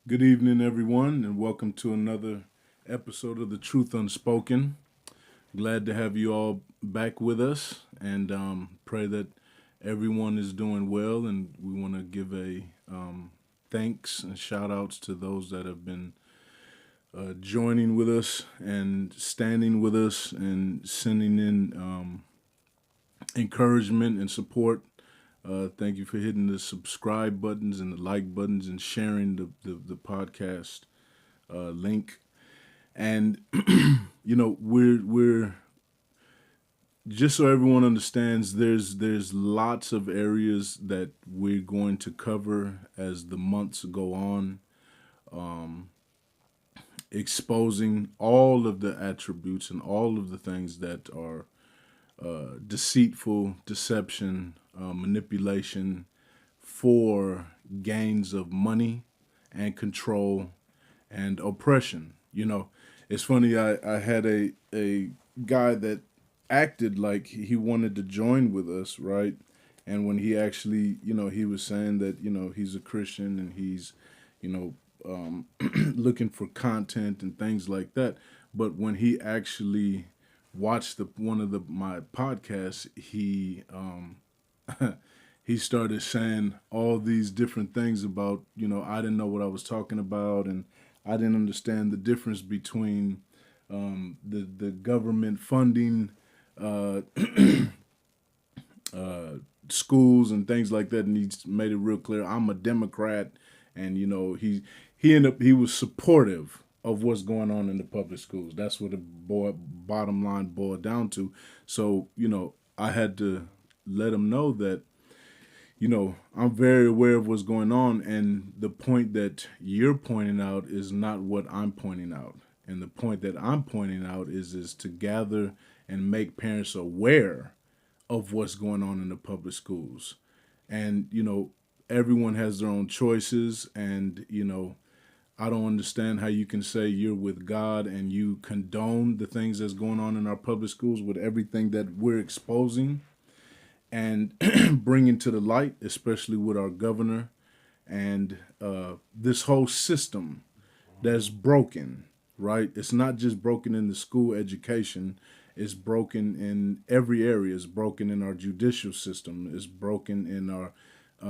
Good evening, everyone, and welcome to another episode of The Truth Unspoken. Glad to have you all back with us, and pray that everyone is doing well. And we want to give a thanks and shout outs to those that have been joining with us and standing with us and sending in encouragement and support. Thank you for hitting the subscribe buttons and the like buttons and sharing the podcast link. And we're just so everyone understands, there's lots of areas that we're going to cover as the months go on, exposing all of the attributes and all of the things that are deceitful, deception, manipulation for gains of money and control and oppression. It's funny. I had a guy that acted like he wanted to join with us, right? And when he actually, he was saying that, he's a Christian and he's, you know, looking for content and things like that. But when he actually watched one of my podcasts, he started saying all these different things about, I didn't know what I was talking about, and I didn't understand the difference between the government funding uh, schools and things like that. And he made it real clear, I'm a Democrat, and he was supportive of what's going on in the public schools. That's what the bottom line boiled down to. So I had to let him know that I'm very aware of what's going on, and the point that you're pointing out is not what I'm pointing out. And the point that I'm pointing out is to gather and make parents aware of what's going on in the public schools. And everyone has their own choices, and I don't understand how you can say you're with God and you condone the things that's going on in our public schools with everything that we're exposing and bringing to the light, especially with our governor and this whole system that's broken, right? It's not just broken in the school education, it's broken in every area. It's broken in our judicial system, it's broken in our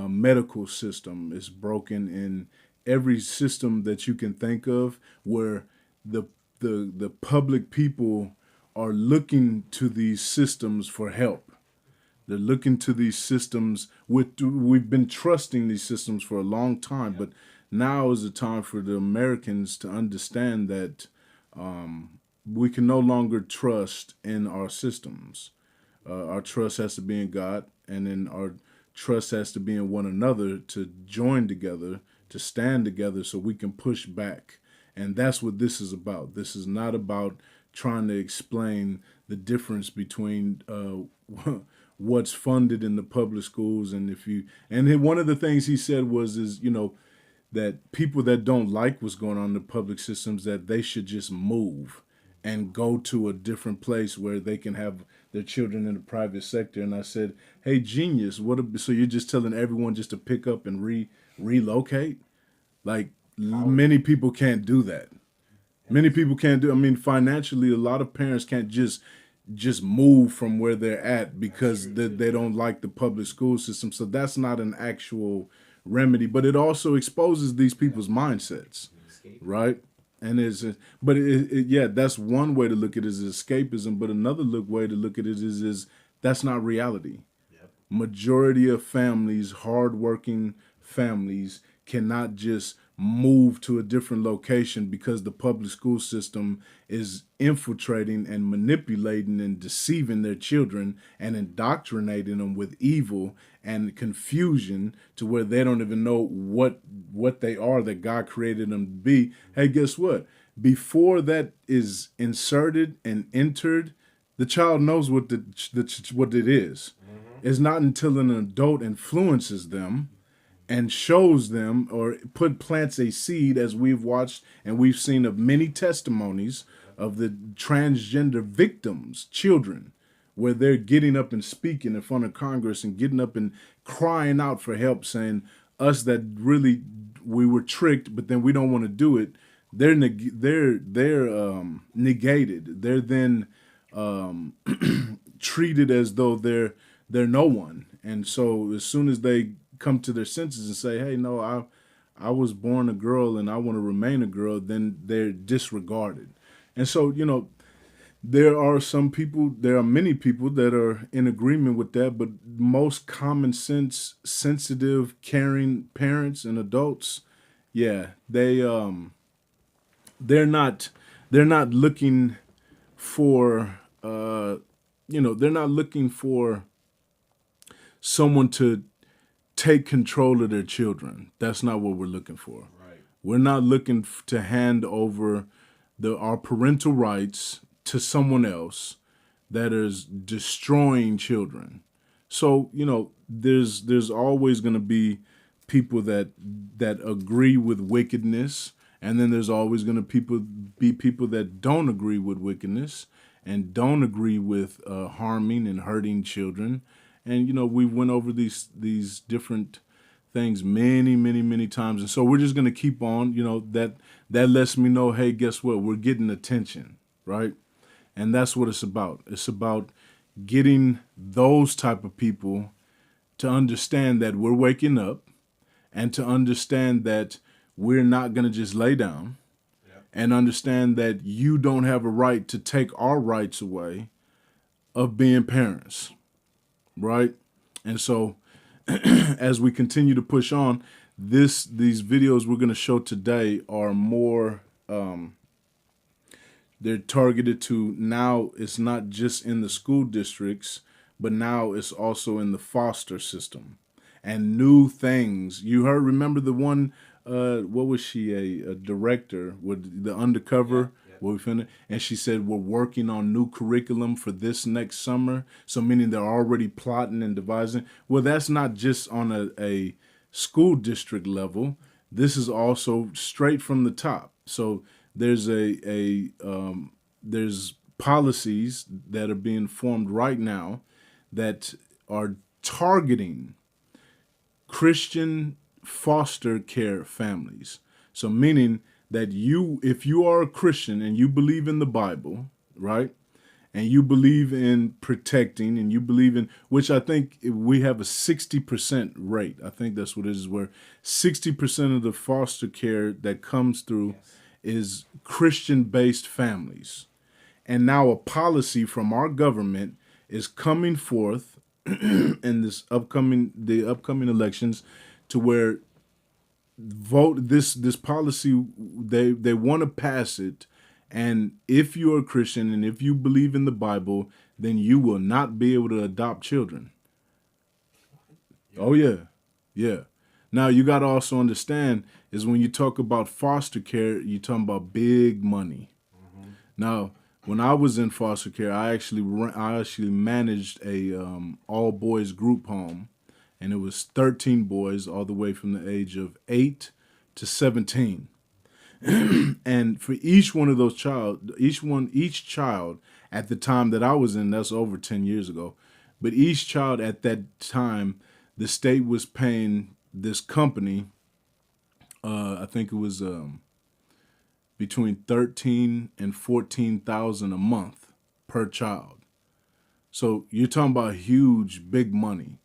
medical system, it's broken in every system that you can think of, where the the public people are looking to these systems for help. They're looking to these systems. We've been trusting these systems for a long time, but now is the time for the Americans to understand that we can no longer trust in our systems. Our trust has to be in God, and then our trust has to be in one another, to join together, to stand together so we can push back. And that's what this is about. This is not about trying to explain the difference between what's funded in the public schools. And one of the things he said is that people that don't like what's going on in the public systems, that they should just move and go to a different place where they can have their children in the private sector. And I said, hey, genius, so you're just telling everyone just to pick up and relocate? Like, many people can't do that. Many people can't do. I mean, financially, a lot of parents can't just move from where they're at because they don't like the public school system. So that's not an actual remedy, but it also exposes these people's mindsets, right? And yeah, that's one way to look at it, is escapism. But another way to look at it is that's not reality. Majority of families, hardworking families, cannot just move to a different location because the public school system is infiltrating and manipulating and deceiving their children and indoctrinating them with evil and confusion to where they don't even know what they are, that God created them to be. Hey, guess what? Before that is inserted and entered, the child knows what what it is. It's not until an adult influences them and shows them, or plants a seed, as we've watched and we've seen of many testimonies of the transgender victims, children, where they're getting up and speaking in front of Congress and getting up and crying out for help, saying, us that really we were tricked, but then we don't want to do it. They're negated. They're then treated as though they're no one. And so as soon as they come to their senses and say, "Hey, no, I was born a girl and I want to remain a girl," then they're disregarded. And so, there are many people that are in agreement with that, but most common sense, sensitive, caring parents and adults, yeah, they're not looking for they're not looking for someone to take control of their children. That's not what we're looking for. Right. We're not looking to hand over our parental rights to someone else that is destroying children. So, there's always going to be people that agree with wickedness, and then there's always going to be people that don't agree with wickedness and don't agree with harming and hurting children. And we went over these different things many, many, many times, and so we're just going to keep on. That lets me know, hey, guess what? We're getting attention, right? And that's what it's about. It's about getting those type of people to understand that we're waking up, and to understand that we're not going to just lay down, and understand that you don't have a right to take our rights away of being parents, right? And so as we continue to push on, these videos we're going to show today are more they're targeted to, now it's not just in the school districts, but now it's also in the foster system and new things. Remember the one, what was she, a director with the undercover? Yeah. What we finished, and she said we're working on new curriculum for this next summer. So meaning they're already plotting and devising. Well, that's not just on a school district level. This is also straight from the top. So there's there's policies that are being formed right now that are targeting Christian foster care families. So meaning that if you are a Christian and you believe in the Bible, right? And you believe in protecting, and you believe in, which I think we have a 60% rate. I think that's what it is, where 60% of the foster care that comes through is Christian-based families. And now a policy from our government is coming forth in the upcoming elections, to where this policy, they want to pass it, and if you're a Christian and if you believe in the Bible, then you will not be able to adopt children. Oh yeah. Now you got to also understand is when you talk about foster care, you're talking about big money. Now, when I was in foster care, I actually managed a all boys group home, and it was 13 boys all the way from the age of 8 to 17. And for each one of those each child at the time that I was in, that's over 10 years ago, but each child at that time, the state was paying this company, I think it was between 13 and 14,000 a month per child. So you're talking about huge, big money.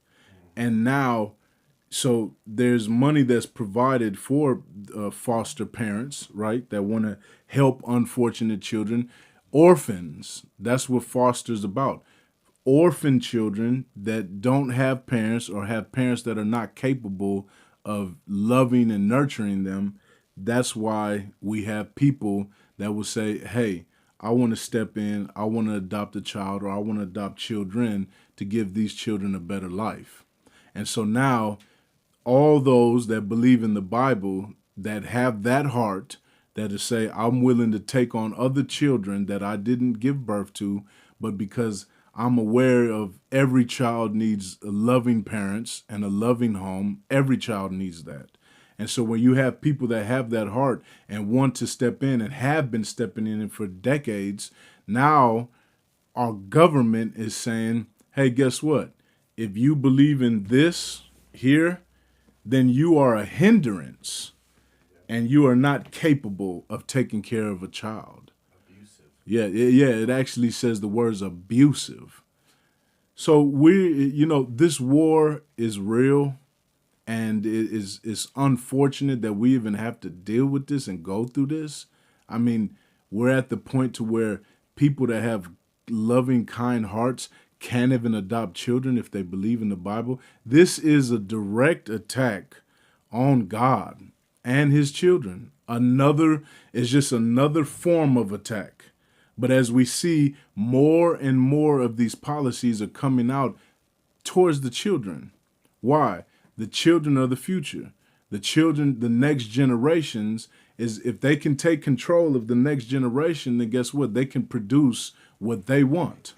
And now, so there's money that's provided for foster parents, right, that want to help unfortunate children. Orphans, that's what foster's about. Orphan children that don't have parents, or have parents that are not capable of loving and nurturing them. That's why we have people that will say, hey, I want to step in, I want to adopt a child, or I want to adopt children to give these children a better life. And so now, all those that believe in the Bible, that have that heart, that is say, I'm willing to take on other children that I didn't give birth to, but because I'm aware of every child needs loving parents and a loving home, every child needs that. And so when you have people that have that heart and want to step in and have been stepping in for decades, now our government is saying, hey, guess what? If you believe in this here, then you are a hindrance and you are not capable of taking care of a child. Abusive. Yeah, it actually says the words abusive. So this war is real, and it's unfortunate that we even have to deal with this and go through this. I mean, we're at the point to where people that have loving, kind hearts can't even adopt children if they believe in the Bible. This is a direct attack on God and his children. It's just another form of attack. But as we see, more and more of these policies are coming out towards the children. Why? The children are the future. The children, the next generations, is if they can take control of the next generation, then guess what? They can produce what they want,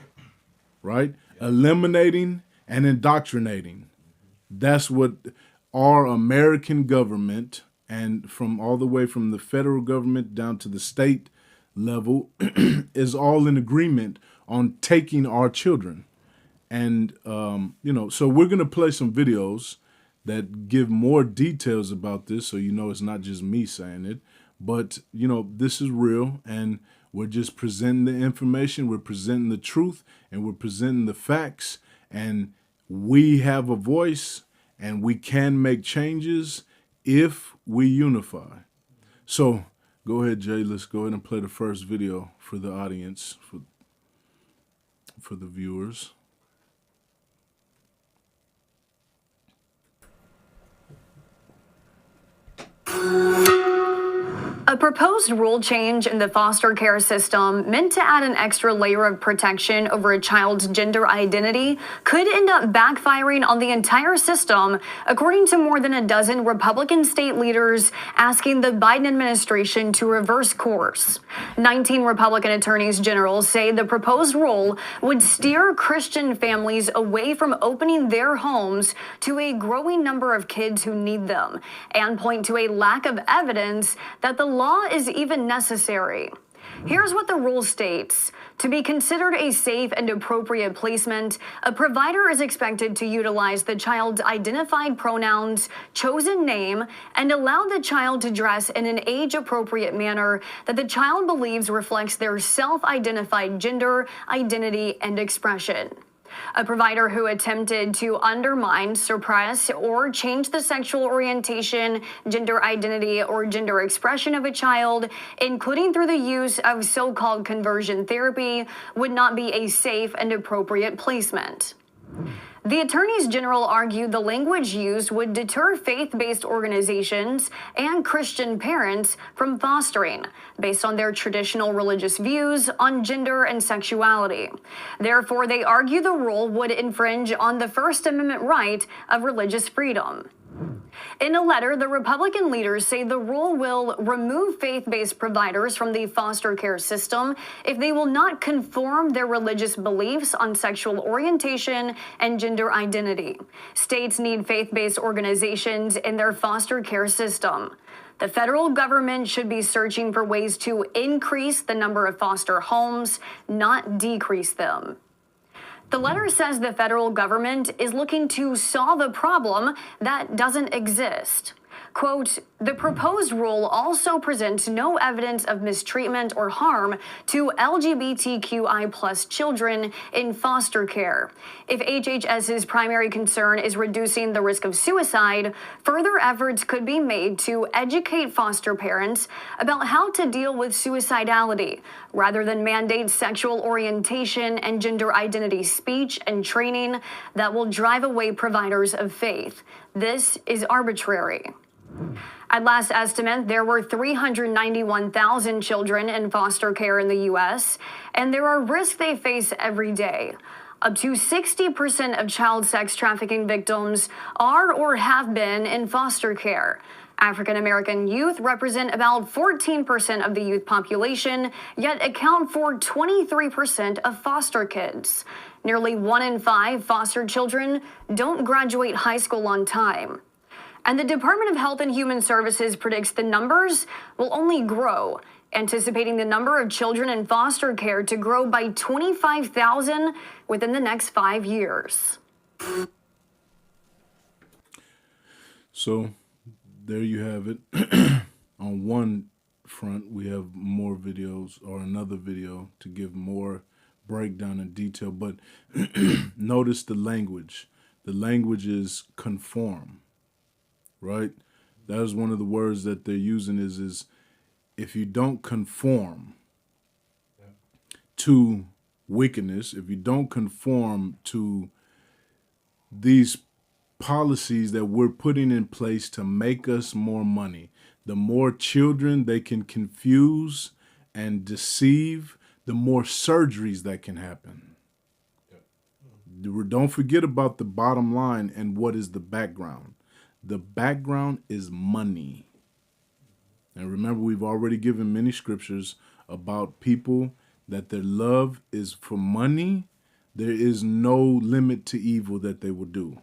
right? Eliminating and indoctrinating. That's what our American government, and from all the way from the federal government down to the state level, is all in agreement on taking our children. And, so we're going to play some videos that give more details about this, so it's not just me saying it. But, this is real, and we're just presenting the information, we're presenting the truth, and we're presenting the facts, and we have a voice, and we can make changes if we unify. So go ahead, Jay, let's go ahead and play the first video for the audience, for the viewers. A proposed rule change in the foster care system meant to add an extra layer of protection over a child's gender identity could end up backfiring on the entire system, according to more than a dozen Republican state leaders asking the Biden administration to reverse course. 19 Republican attorneys general say the proposed rule would steer Christian families away from opening their homes to a growing number of kids who need them, and point to a lack of evidence that the law is even necessary. Here's what the rule states. To be considered a safe and appropriate placement, a provider is expected to utilize the child's identified pronouns, chosen name, and allow the child to dress in an age-appropriate manner that the child believes reflects their self-identified gender, identity, and expression. A provider who attempted to undermine, suppress, or change the sexual orientation, gender identity, or gender expression of a child, including through the use of so-called conversion therapy, would not be a safe and appropriate placement. The attorneys general argued the language used would deter faith-based organizations and Christian parents from fostering, based on their traditional religious views on gender and sexuality. Therefore, they argue the rule would infringe on the First Amendment right of religious freedom. In a letter, the Republican leaders say the rule will remove faith-based providers from the foster care system if they will not conform their religious beliefs on sexual orientation and gender identity. States need faith-based organizations in their foster care system. The federal government should be searching for ways to increase the number of foster homes, not decrease them. The letter says the federal government is looking to solve a problem that doesn't exist. Quote, the proposed rule also presents no evidence of mistreatment or harm to LGBTQI+ children in foster care. If HHS's primary concern is reducing the risk of suicide, further efforts could be made to educate foster parents about how to deal with suicidality, rather than mandate sexual orientation and gender identity speech and training that will drive away providers of faith. This is arbitrary. At last estimate, there were 391,000 children in foster care in the U.S., and there are risks they face every day. Up to 60% of child sex trafficking victims are or have been in foster care. African American youth represent about 14% of the youth population, yet account for 23% of foster kids. Nearly 1 in 5 foster children don't graduate high school on time. And the Department of Health and Human Services predicts the numbers will only grow, anticipating the number of children in foster care to grow by 25,000 within the next 5 years. So there you have it. On one front, we have more videos or another video to give more breakdown and detail. But notice the language. The language is conform, right? That is one of the words that they're using is if you don't conform to wickedness, if you don't conform to these policies that we're putting in place to make us more money, the more children they can confuse and deceive, the more surgeries that can happen. Don't forget about the bottom line and what is the background. The background is money. And remember, we've already given many scriptures about people that their love is for money. There is no limit to evil that they will do.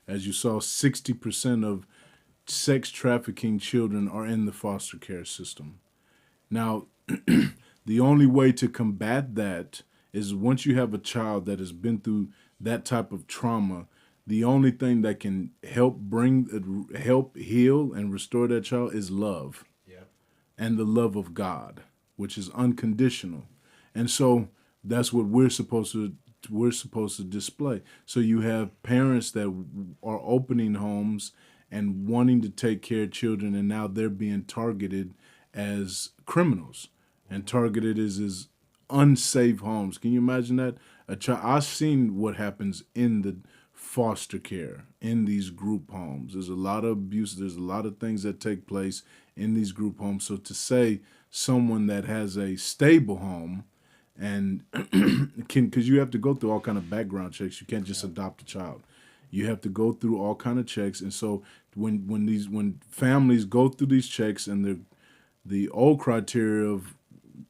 As you saw, 60% of sex trafficking children are in the foster care system. Now, the only way to combat that is once you have a child that has been through that type of trauma, the only thing that can help heal and restore that child is love. Yep. And the love of God, which is unconditional. And so that's what we're supposed to display. So you have parents that are opening homes and wanting to take care of children, and now they're being targeted as criminals and targeted as unsafe homes. Can you imagine that? I've seen what happens in the foster care, in these group homes. There's a lot of abuse. There's a lot of things that take place in these group homes. So to say someone that has a stable home and because you have to go through all kind of background checks. You can't just adopt a child. You have to go through all kind of checks. And so when families go through these checks and the old criteria of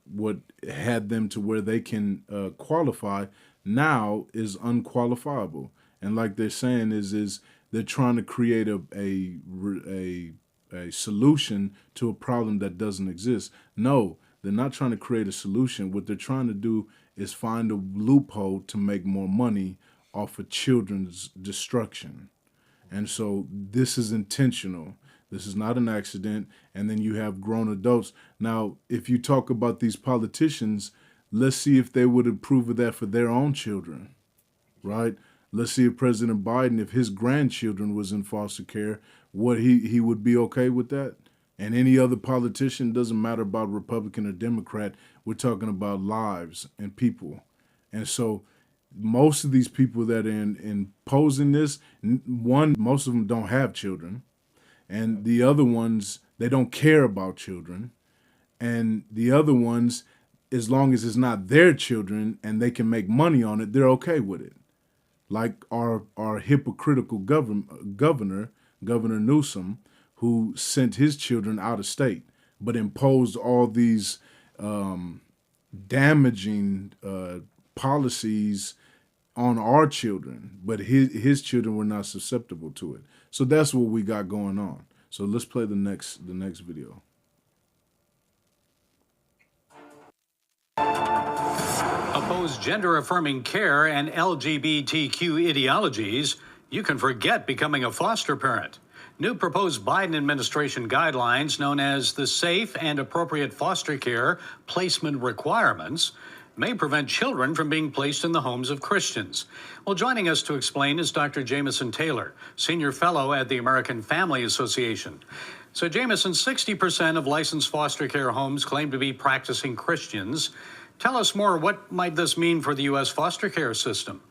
what had them to where they can qualify now is unqualifiable. And like they're saying is they're trying to create a solution to a problem that doesn't exist. No, they're not trying to create a solution. What they're trying to do is find a loophole to make more money off of children's destruction. And so this is intentional. This is not an accident. And then you have grown adults. Now, if you talk about these politicians, let's see if they would approve of that for their own children, right? Let's see if President Biden, if his grandchildren was in foster care, what he would be okay with that. And any other politician, doesn't matter about Republican or Democrat, we're talking about lives and people. And so most of these people that are imposing this, most of them don't have children. And the other ones, they don't care about children. And the other ones, as long as it's not their children and they can make money on it, they're okay with it. Like our hypocritical Governor Newsom, who sent his children out of state, but imposed all these damaging policies on our children, but his children were not susceptible to it. So that's what we got going on. So let's play the next video. Oppose gender-affirming care and LGBTQ ideologies, you can forget becoming a foster parent. New proposed Biden administration guidelines, known as the Safe and Appropriate Foster Care Placement Requirements, may prevent children from being placed in the homes of Christians. Well, joining us to explain is Dr. Jameson Taylor, Senior Fellow at the American Family Association. So, Jameson, 60% of licensed foster care homes claim to be practicing Christians. Tell us more. What might this mean for the U.S. foster care system?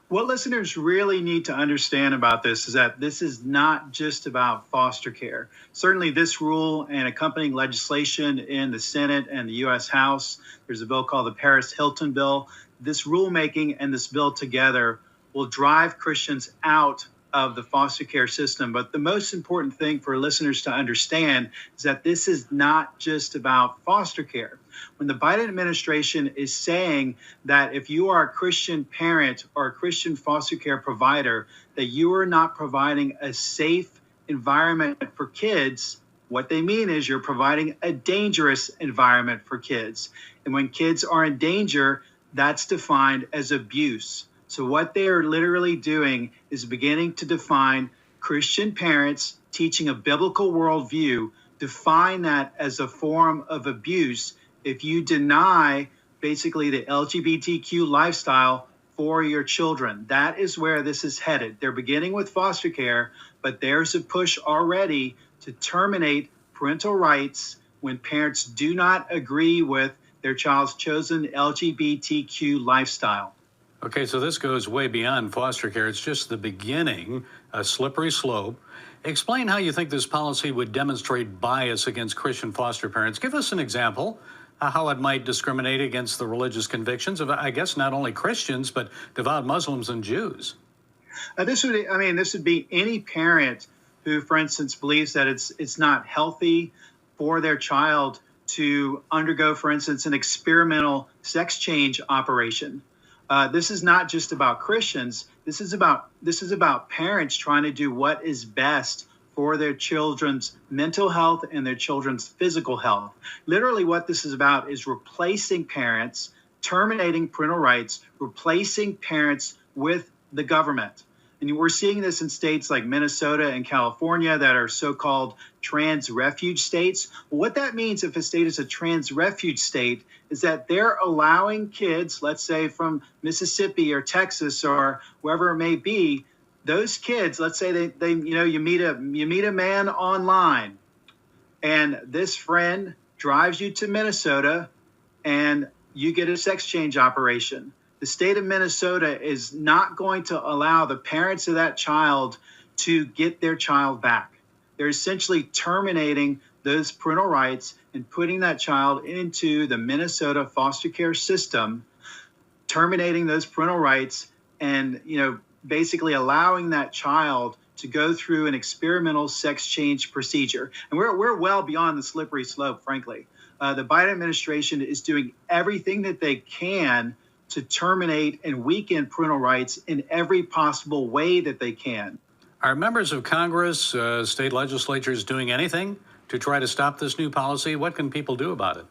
What listeners really need to understand about this is that this is not just about foster care. Certainly this rule and accompanying legislation in the Senate and the U.S. House, there's a bill called the Paris-Hilton bill. This rulemaking and this bill together will drive Christians out of the foster care system. But the most important thing for listeners to understand is that this is not just about foster care. When the Biden administration is saying that if you are a Christian parent or a Christian foster care provider, that you are not providing a safe environment for kids, what they mean is you're providing a dangerous environment for kids. And when kids are in danger, that's defined as abuse. So what they are literally doing is beginning to define Christian parents teaching a biblical worldview define that as a form of abuse if you deny basically the LGBTQ lifestyle for your children. That is where this is headed. They're beginning with foster care, but there's a push already to terminate parental rights when parents do not agree with their child's chosen LGBTQ lifestyle. Okay, so this goes way beyond foster care. It's just the beginning, a slippery slope. Explain how you think this policy would demonstrate bias against Christian foster parents. Give us an example how it might discriminate against the religious convictions of, I guess, not only Christians, but devout Muslims and Jews. This would be any parent who, for instance, believes that it's not healthy for their child to undergo, for instance, an experimental sex change operation. This is not just about Christians. This is about parents trying to do what is best for their children's mental health and their children's physical health. Literally, what this is about is replacing parents, terminating parental rights, replacing parents with the government. And we're seeing this in states like Minnesota and California that are so-called trans refuge states. What that means if a state is a trans refuge state is that they're allowing kids, let's say from Mississippi or Texas or wherever it may be, those kids, let's say they you meet a man online, and this friend drives you to Minnesota and you get a sex change operation. The state of Minnesota is not going to allow the parents of that child to get their child back. They're essentially terminating those parental rights and putting that child into the Minnesota foster care system, terminating those parental rights and, basically allowing that child to go through an experimental sex change procedure. And we're well beyond the slippery slope, frankly. The Biden administration is doing everything that they can to terminate and weaken parental rights in every possible way that they can. Are members of Congress, state legislatures doing anything to try to stop this new policy? What can people do about it?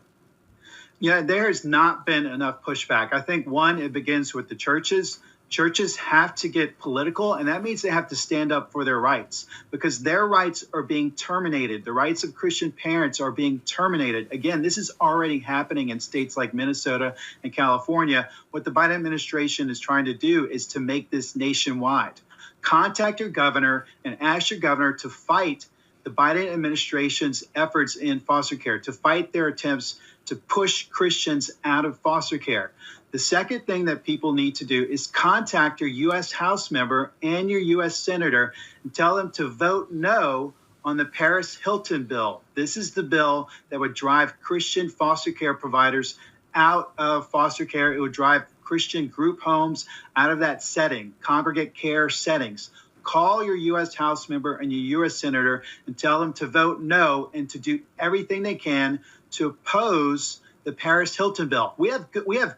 Yeah, there has not been enough pushback. I think, one, it begins with the churches. Churches have to get political, and that means they have to stand up for their rights because their rights are being terminated. The rights of Christian parents are being terminated. Again, this is already happening in states like Minnesota and California. What the Biden administration is trying to do is to make this nationwide. Contact your governor and ask your governor to fight the Biden administration's efforts in foster care, to fight their attempts to push Christians out of foster care. The second thing that people need to do is contact your U.S. House member and your U.S. Senator and tell them to vote no on the Paris Hilton bill. This is the bill that would drive Christian foster care providers out of foster care. It would drive Christian group homes out of that setting, congregate care settings. Call your U.S. House member and your U.S. Senator and tell them to vote no and to do everything they can to oppose the Paris Hilton bill. We have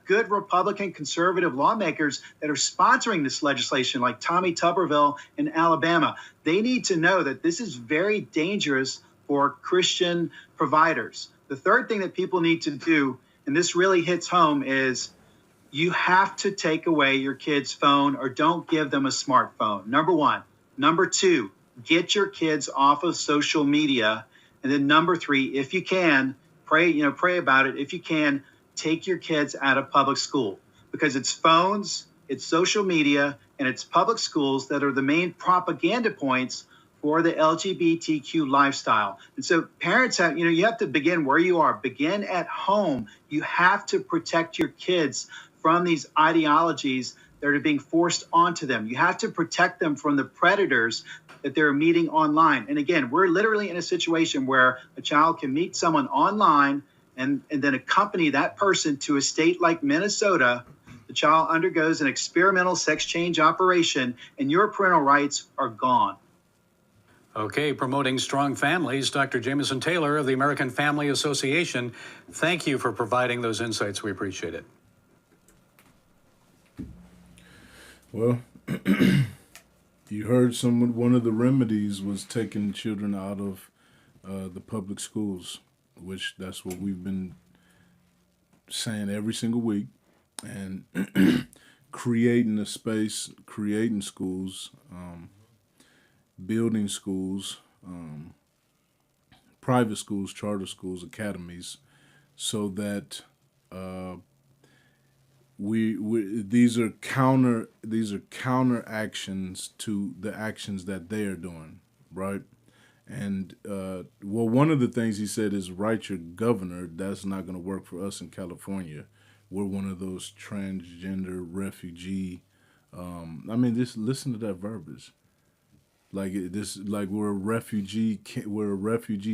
good Republican conservative lawmakers that are sponsoring this legislation, like Tommy Tuberville in Alabama. They need to know that this is very dangerous for Christian providers. The third thing that people need to do, and this really hits home, is you have to take away your kid's phone or don't give them a smartphone. Number one. Number two, get your kids off of social media. And then number three, if you can, pray about it. If you can, take your kids out of public school because it's phones, it's social media, and it's public schools that are the main propaganda points for the LGBTQ lifestyle. And so parents have, you have to begin where you are. Begin at home. You have to protect your kids from these ideologies that are being forced onto them. You have to protect them from the predators that they're meeting online. And again, we're literally in a situation where a child can meet someone online and then accompany that person to a state like Minnesota. The child undergoes an experimental sex change operation and your parental rights are gone. Okay, promoting strong families, Dr. Jameson Taylor of the American Family Association. Thank you for providing those insights. We appreciate it. Well, you heard one of the remedies was taking children out of the public schools, which that's what we've been saying every single week, and creating a space, creating schools, building schools, private schools, charter schools, academies, so that we these are counter actions to the actions that they are doing, right? And well, one of the things he said is write your governor. That's not going to work for us in California. We're one of those transgender refugee. I mean, just listen to that verbiage. Like this, like we're a refugee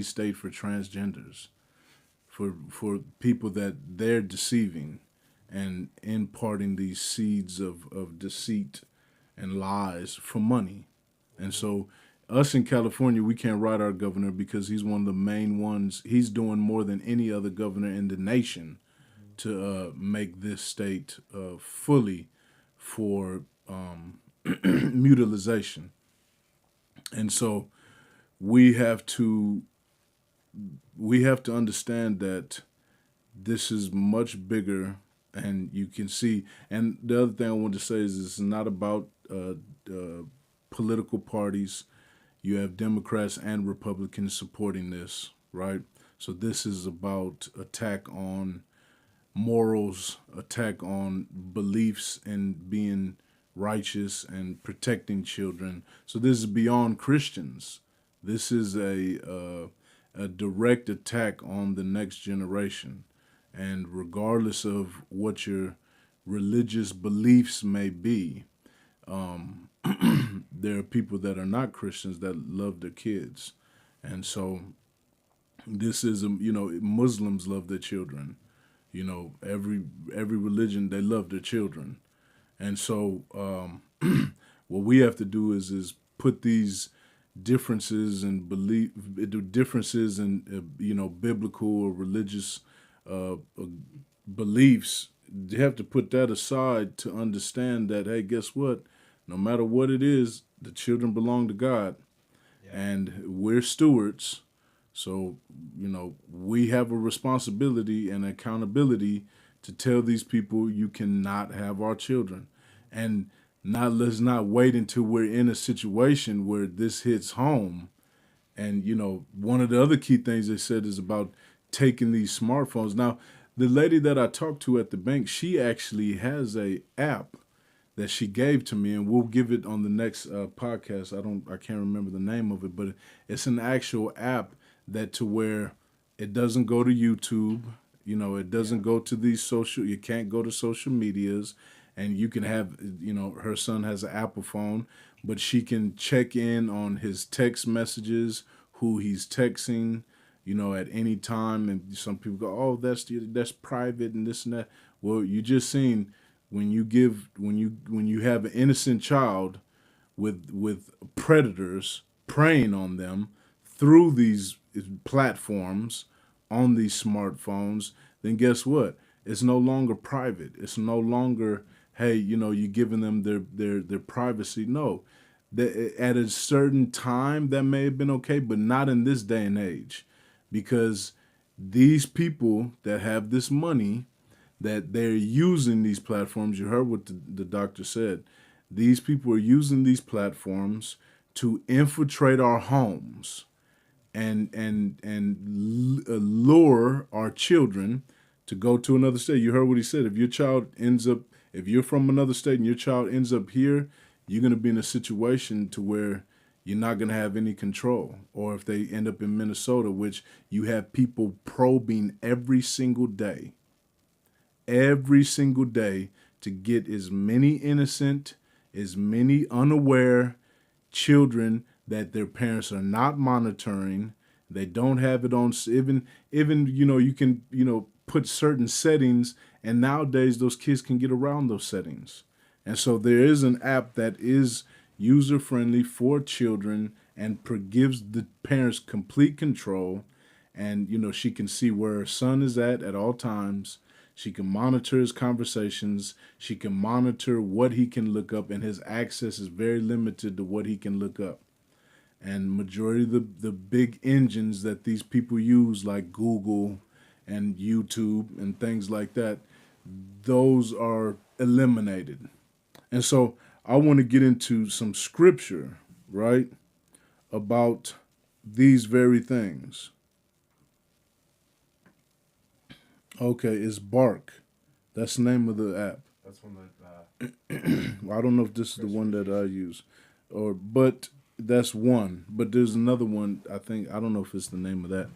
state for transgenders, for people that they're deceiving and imparting these seeds of deceit and lies for money. And so us in California, we can't write our governor because he's one of the main ones. He's doing more than any other governor in the nation to make this state fully for mutilization. And so we have to understand that this is much bigger, and you can see. And the other thing I want to say is it's not about political parties. You have Democrats and Republicans supporting this, right? So this is about attack on morals, attack on beliefs and being righteous and protecting children. So this is beyond Christians. This is a direct attack on the next generation. And regardless of what your religious beliefs may be, there are people that are not Christians that love their kids. And so this is, Muslims love their children. Every religion, they love their children. And so what we have to do is put these differences in belief, differences in biblical or religious beliefs. You have to put that aside to understand that, hey, guess what? No matter what it is, the children belong to God, and we're stewards. So we have a responsibility and accountability to tell these people you cannot have our children, and let's not wait until we're in a situation where this hits home. And one of the other key things they said is about taking these smartphones. Now, the lady that I talked to at the bank, she actually has a app that she gave to me, and we'll give it on the next podcast. I can't remember the name of it, but it's an actual app that to where it doesn't go to YouTube. It doesn't go to these you can't go to social medias, and you can have, her son has an Apple phone, but she can check in on his text messages, who he's texting, at any time. And some people go, oh, that's private and this and that. Well, you just seen when you have an innocent child with predators preying on them through these platforms on these smartphones, then guess what? It's no longer private. It's no longer, hey, you're giving them their privacy. No, at a certain time that may have been okay, but not in this day and age, because these people that have this money, that they're using these platforms. You heard what the doctor said. These people are using these platforms to infiltrate our homes and lure our children to go to another state. You heard what he said. If you're from another state and your child ends up here, you're going to be in a situation to where you're not going to have any control. Or if they end up in Minnesota, which you have people probing every single day to get as many innocent, as many unaware children that their parents are not monitoring. They don't have it on, even you can put certain settings, and nowadays those kids can get around those settings. And so there is an app that is user friendly for children and gives the parents complete control. And she can see where her son is at all times. She can monitor his conversations. She can monitor what he can look up, and his access is very limited to what he can look up. And majority of the big engines that these people use, like Google and YouTube and things like that, those are eliminated. And so I want to get into some scripture, right? about these very things. Okay, it's Bark. That's the name of the app. That's one that. I don't know if this is the one that I use, but that's one. But there's another one. I don't know if it's the name of that,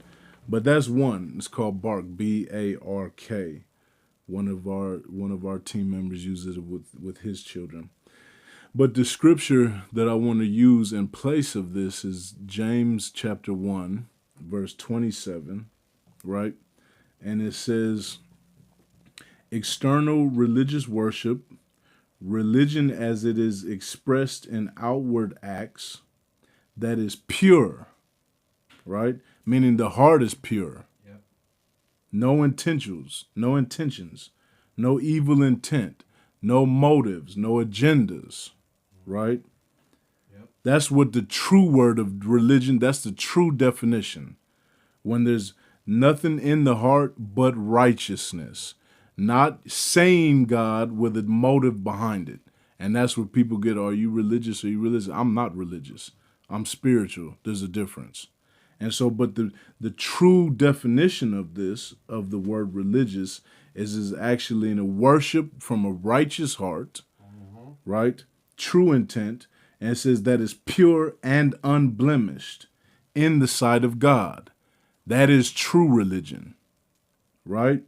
but that's one. It's called Bark. BARK. One of our team members uses it with his children. But the scripture that I want to use in place of this is James chapter 1, verse 27, right? And it says, external religious worship, religion as it is expressed in outward acts, that is pure, right? Meaning the heart is pure. Yep. No intentions, no evil intent, no motives, no agendas, right? Yep. That's what the true word of religion, that's the true definition. When there's nothing in the heart but righteousness, not saying God with a motive behind it. And that's what people get, are you religious? Are you religious? I'm not religious. I'm spiritual. There's a difference. And so, but the true definition of this, of the word religious, is actually in a worship from a righteous heart, right? True intent, and it says that is pure and unblemished in the sight of God. That is true religion, right?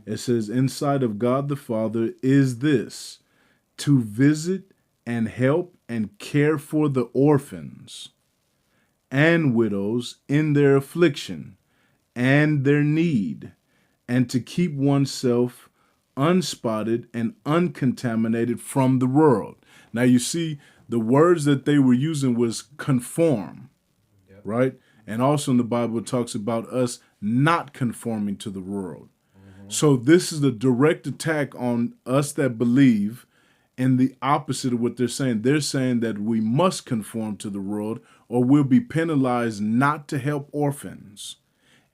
It says, inside of God the Father is this, to visit and help and care for the orphans and widows in their affliction and their need, and to keep oneself unspotted and uncontaminated from the world. Now you see, the words that they were using was conform, right? And also in the Bible it talks about us not conforming to the world. So this is a direct attack on us that believe in the opposite of what they're saying. They're saying that we must conform to the world or we'll be penalized not to help orphans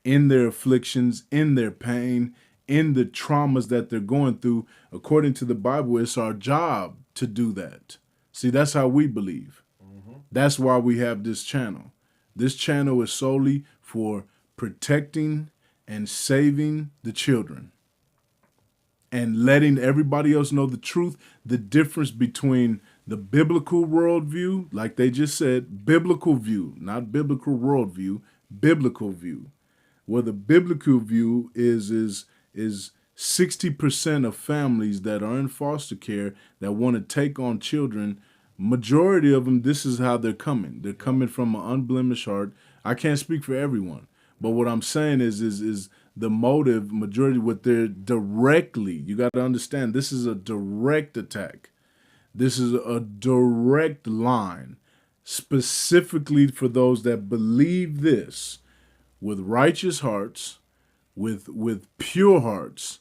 in their afflictions, in their pain, in the traumas that they're going through. According to the Bible, it's our job to do that. See, that's how we believe. That's why we have this channel. This channel is solely for protecting and saving the children and letting everybody else know the truth, the difference between the biblical worldview, like they just said, biblical view, not biblical worldview, biblical view. Well, the biblical view is 60% of families that are in foster care that want to take on children. Majority of them, this is how they're coming. They're coming from an unblemished heart. I can't speak for everyone, but what I'm saying is the motive, majority, what they're directly, you got to understand, this is a direct attack. This is a direct line, specifically for those that believe this with righteous hearts, with pure hearts,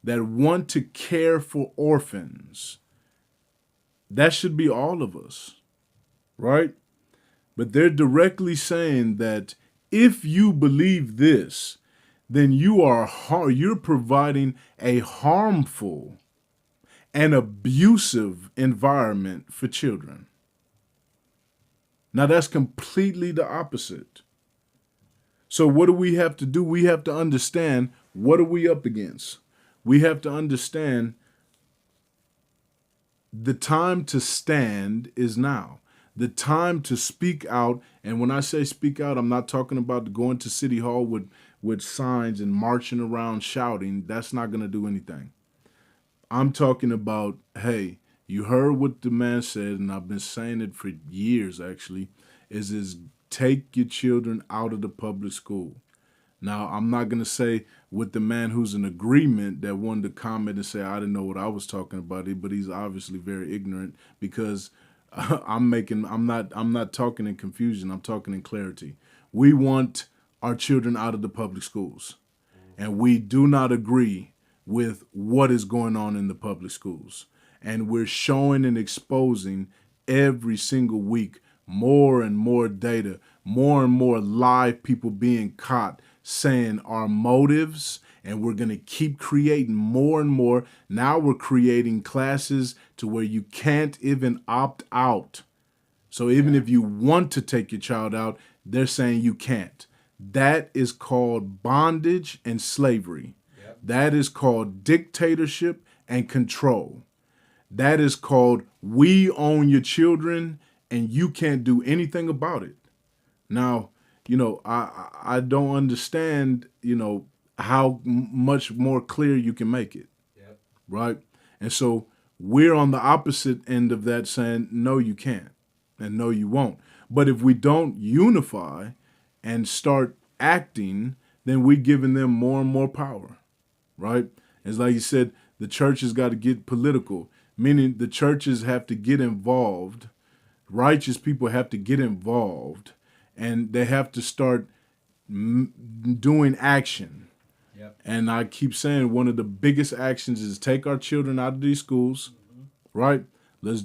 that want to care for orphans. That should be all of us, right? But they're directly saying that if you believe this, then you're providing a harmful and abusive environment for children. Now that's completely the opposite. So what do we have to do? We have to understand, what are we up against? We have to understand the time to stand is now. The time to speak out, and when I say speak out, I'm not talking about going to City Hall with signs and marching around shouting. That's not going to do anything. I'm talking about, hey, you heard what the man said, and I've been saying it for years actually, is take your children out of the public school. Now, I'm not going to say with the man who's in agreement that wanted to comment and say, I didn't know what I was talking about, but he's obviously very ignorant, because I'm not talking in confusion. I'm talking in clarity. We want our children out of the public schools, and we do not agree with what is going on in the public schools. And we're showing and exposing every single week more and more data, more and more live people being caught saying our motives, and we're going to keep creating more and more. Now we're creating classes to where you can't even opt out. So even if you want to take your child out, they're saying you can't. That is called bondage and slavery. Yep. That is called dictatorship and control. That is called we own your children and you can't do anything about it. Now, I don't understand, how much more clear you can make it. Yep. Right? And so we're on the opposite end of that saying, no, you can't. And no, you won't. But if we don't unify and start acting, then we're giving them more and more power, right? It's like you said, the church has got to get political, meaning the churches have to get involved. Righteous people have to get involved, and they have to start doing action. Yep. And I keep saying one of the biggest actions is take our children out of these schools, right? Let's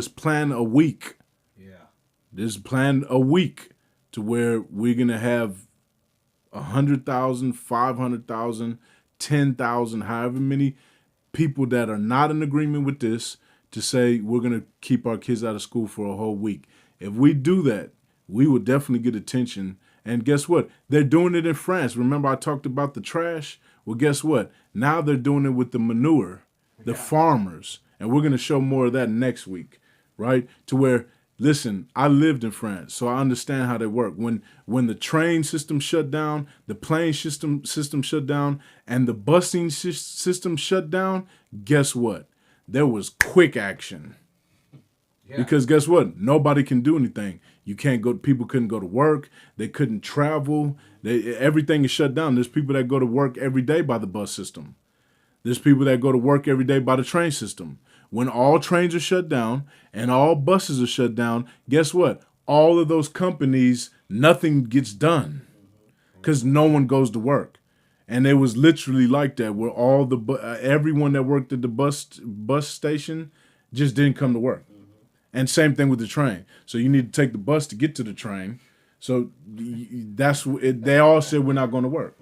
plan a week. Just plan a week to where we're going to have 100,000, 500,000, 10,000, however many people that are not in agreement with this to say we're going to keep our kids out of school for a whole week. If we do that, we will definitely get attention. And guess what? They're doing it in France. Remember I talked about the trash? Well, guess what? Now they're doing it with the manure, the farmers. And we're going to show more of that next week, right? To where, listen, I lived in France, so I understand how they work. When the train system shut down, the plane system shut down, and the busing system shut down, guess what? There was quick action. Yeah. Because guess what? Nobody can do anything. You can't go. People couldn't go to work. They couldn't travel. Everything is shut down. There's people that go to work every day by the bus system. There's people that go to work every day by the train system. When all trains are shut down and all buses are shut down, guess what? All of those companies, nothing gets done because no one goes to work. And it was literally like that, where all everyone that worked at the bus station just didn't come to work. And same thing with the train. So you need to take the bus to get to the train. So they all said we're not going to work.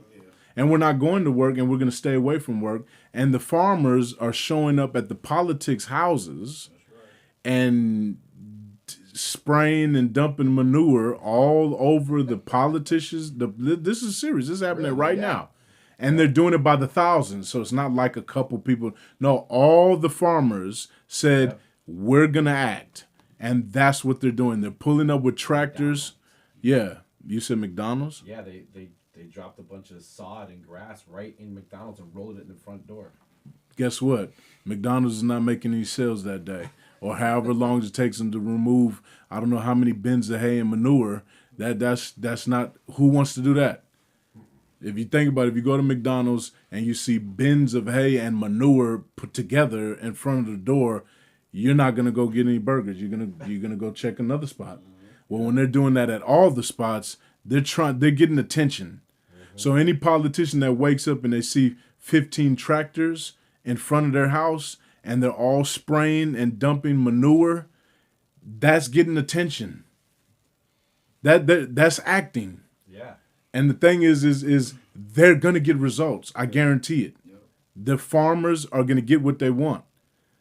And we're not going to work, and we're going to stay away from work. And the farmers are showing up at the politics houses and spraying and dumping manure all over the politicians. This is serious. This is happening right now. And they're doing it by the thousands. So it's not like a couple people. No, all the farmers said, we're going to act. And that's what they're doing. They're pulling up with tractors. Yeah. You said McDonald's? Yeah, they dropped a bunch of sod and grass right in McDonald's and rolled it in the front door. Guess what? McDonald's is not making any sales that day. Or however long it takes them to remove, I don't know how many bins of hay and manure. That's not, who wants to do that? If you think about it, if you go to McDonald's and you see bins of hay and manure put together in front of the door, you're not gonna go get any burgers. You're gonna go check another spot. Well, when they're doing that at all the spots, they're getting attention. So any politician that wakes up and they see 15 tractors in front of their house and they're all spraying and dumping manure, that's getting attention. That's acting. Yeah. And the thing is they're gonna get results. I guarantee it. Yep. The farmers are gonna get what they want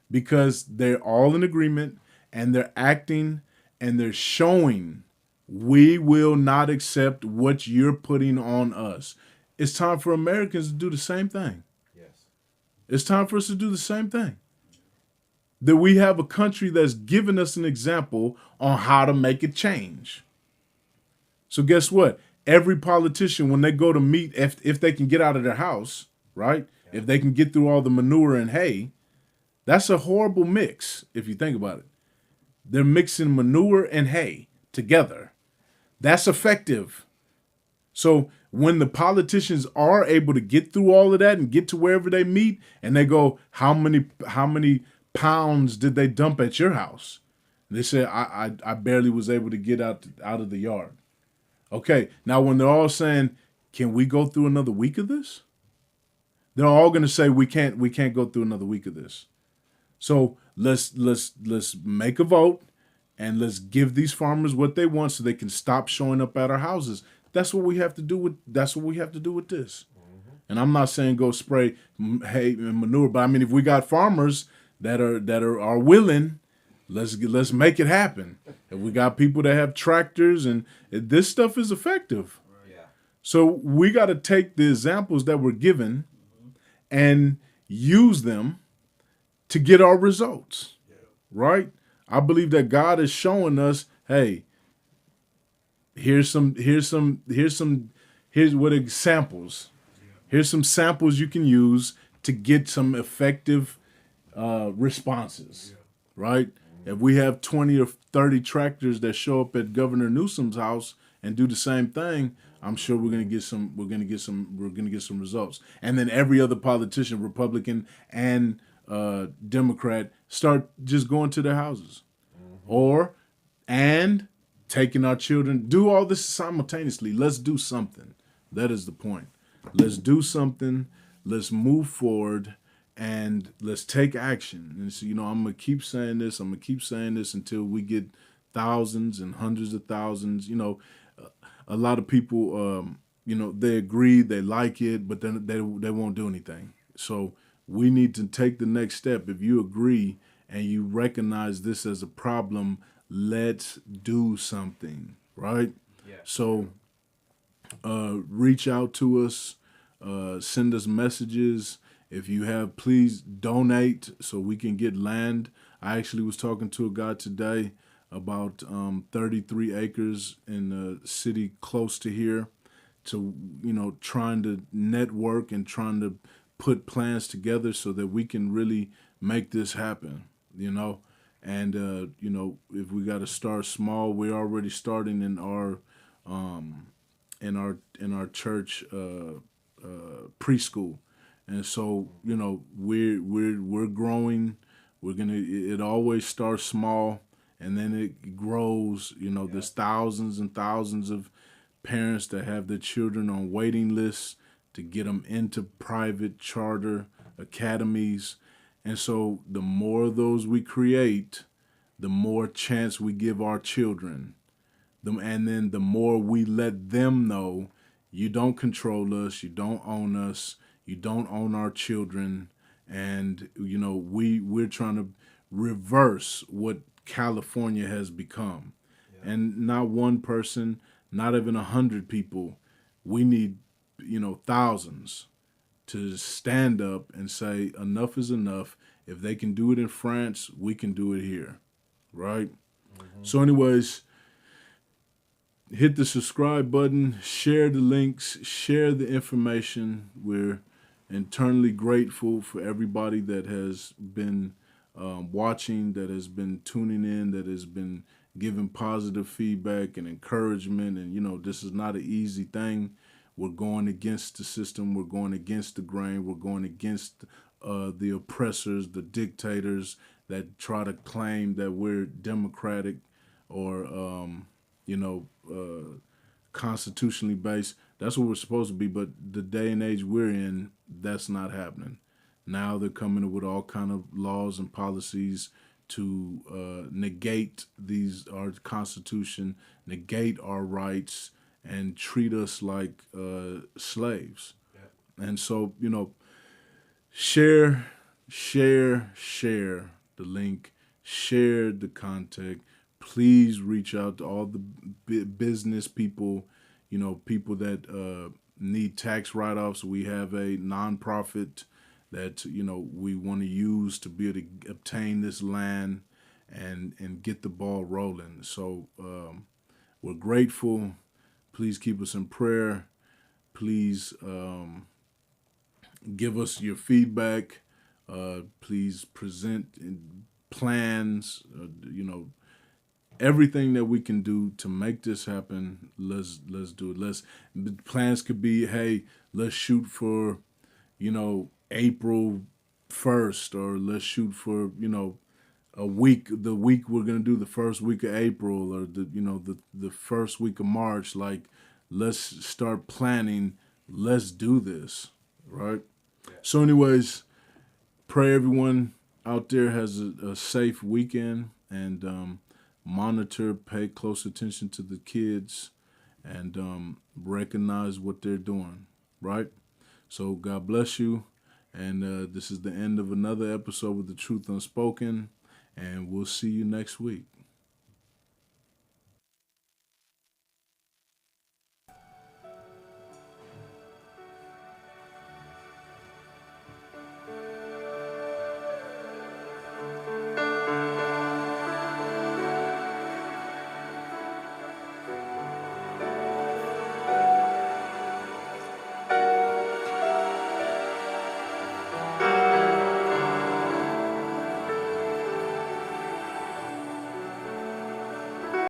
because they're all in agreement and they're acting and they're showing we will not accept what you're putting on us. It's time for Americans to do the same thing. Yes. It's time for us to do the same thing. That we have a country that's given us an example on how to make it change. So guess what? Every politician, when they go to meet, if they can get out of their house, right? Yeah. If they can get through all the manure and hay, that's a horrible mix, if you think about it. They're mixing manure and hay together. That's effective. So when the politicians are able to get through all of that and get to wherever they meet, and they go, how many pounds did they dump at your house? And they say, I barely was able to get out of the yard. Okay, now when they're all saying, can we go through another week of this? They're all going to say we can't go through another week of this. So let's make a vote and let's give these farmers what they want so they can stop showing up at our houses. That's what we have to do with this. Mm-hmm. And I'm not saying go spray hay and manure, but I mean if we got farmers that are willing, Let's make it happen. And we got people that have tractors, and this stuff is effective. Yeah. So we got to take the examples that were given and use them to get our results. Right? I believe that God is showing us, hey, here's what examples. Here's some samples you can use to get some effective responses. Right? If we have 20 or 30 tractors that show up at Governor Newsom's house and do the same thing, I'm sure we're gonna get some results. And then every other politician, Republican and Democrat, start just going to their houses, and taking our children. Do all this simultaneously. Let's do something. That is the point. Let's do something. Let's move forward. And let's take action. And so, I'm going to keep saying this. I'm going to keep saying this until we get thousands and hundreds of thousands. A lot of people, they agree, they like it, but then they won't do anything. So we need to take the next step. If you agree and you recognize this as a problem, let's do something, right? Yeah. So reach out to us, send us messages. If you have, please donate so we can get land. I actually was talking to a guy today about 33 acres in a city close to here, to trying to network and trying to put plans together so that we can really make this happen. And if we got to start small, we're already starting in our church preschool. And so, we're growing. It always starts small and then it grows. There's thousands and thousands of parents that have their children on waiting lists to get them into private charter academies. And so the more of those we create, the more chance we give our children. And then the more we let them know, you don't control us, you don't own us, you don't own our children. And, we're trying to reverse what California has become. Yeah. And not one person, not even 100 people. We need, thousands to stand up and say enough is enough. If they can do it in France, we can do it here. Right? Mm-hmm. So anyways, hit the subscribe button, share the links, share the information. We're internally grateful for everybody that has been watching, that has been tuning in, that has been giving positive feedback and encouragement. And, this is not an easy thing. We're going against the system. We're going against the grain. We're going against the oppressors, the dictators that try to claim that we're democratic or, constitutionally based. That's what we're supposed to be, but the day and age we're in, that's not happening. Now they're coming up with all kind of laws and policies to negate our Constitution, negate our rights, and treat us like slaves. Yeah. And so, share the link, share the contact. Please reach out to all the business people, people that need tax write-offs. We have a nonprofit that, we want to use to be able to obtain this land and get the ball rolling. So we're grateful. Please keep us in prayer. Please give us your feedback. Please present plans, everything that we can do to make this happen. Let's do it. Plans could be, hey, let's shoot for, April 1st, or let's shoot for, a week. The week we're gonna do the first week of April, or the first week of March. Like, let's start planning. Let's do this, right? Yeah. So, anyways, pray everyone out there has a safe weekend, and monitor, pay close attention to the kids, and recognize what they're doing, right? So God bless you, and this is the end of another episode with The Truth Unspoken. and we'll see you next week.